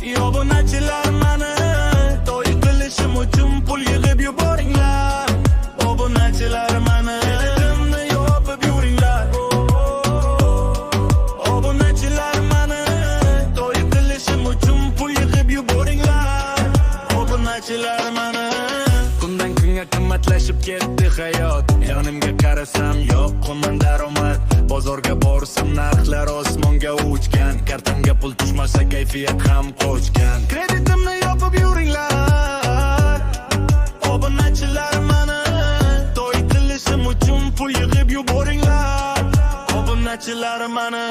Obunachilar mani to'y qilishim uchun pul yig'ib yuboringlar. Obunachilar mani dilimni yopib yuringlar. Obunachilar mani to'y qilishim uchun pul yig'ib yuboringlar. Obunachilar mani. Kundan kunga qimmatlashib ketdi hayot. Yonimga qarasam yo'q qonun daromad. Bozorga borsam narxlar osmonga uchgan. Kartamga pul tushmasa kayfiyat ham qochgan. Kreditimni yopib yuringlar. Obunachilar mani to'y qilishim uchun pul yig'ib yuboringlar. Obunachilar mani.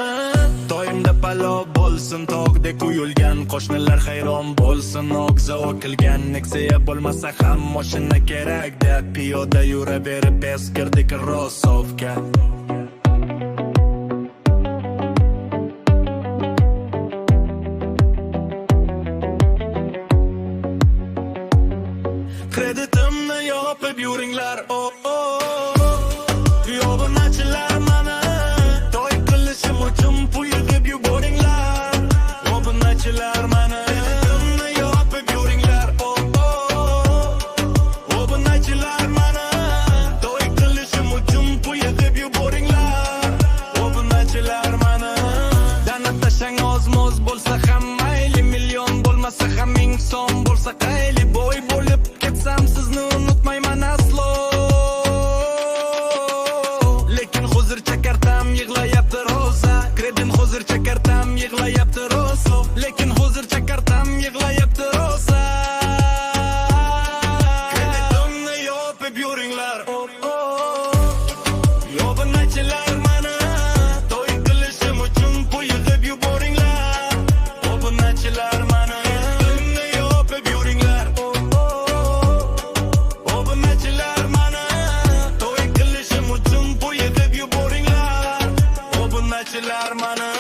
To'yimda palov bo'lsin, tog'dek uyulgan. Qo'shnilar hayron bo'lsin, og'zi o'kilgan. Nexia bo'lmasa ham mashina kerak deb piyoda yuraverib eskirdik rossovka. Kreditimni yopib yuringlar. Obunachilar mani to'y qilishim uchun pul yig'ib yuboringlar. Obunachilar mani kreditimni yopib yuringlar. Obunachilar mani to'y qilishim uchun pul yig'ib yuboringlar. Obunachilar mani. Dana tashang oz-moz bo'lsa ham mayli, million bo'lmasa ham ming so'm bo'lsa qayli. Boy bo'lib ketsam sizni unutmayman aslo. Lekin hozircha kartam yig'layapti rosa. Kredim hozircha kartam yig'layapti rosa. Lekin hozircha kartam yig'layapti rosa. Kreditimni yopib yuringlar. Obunachilar mani to'y qilishim uchun pul yig'ib yuboringlar. Obunachilar mani kreditimni yopib yuringlar. Obunachilar mani to'y qilishim uchun pul yig'ib yuboringlar. Obunachilar mani.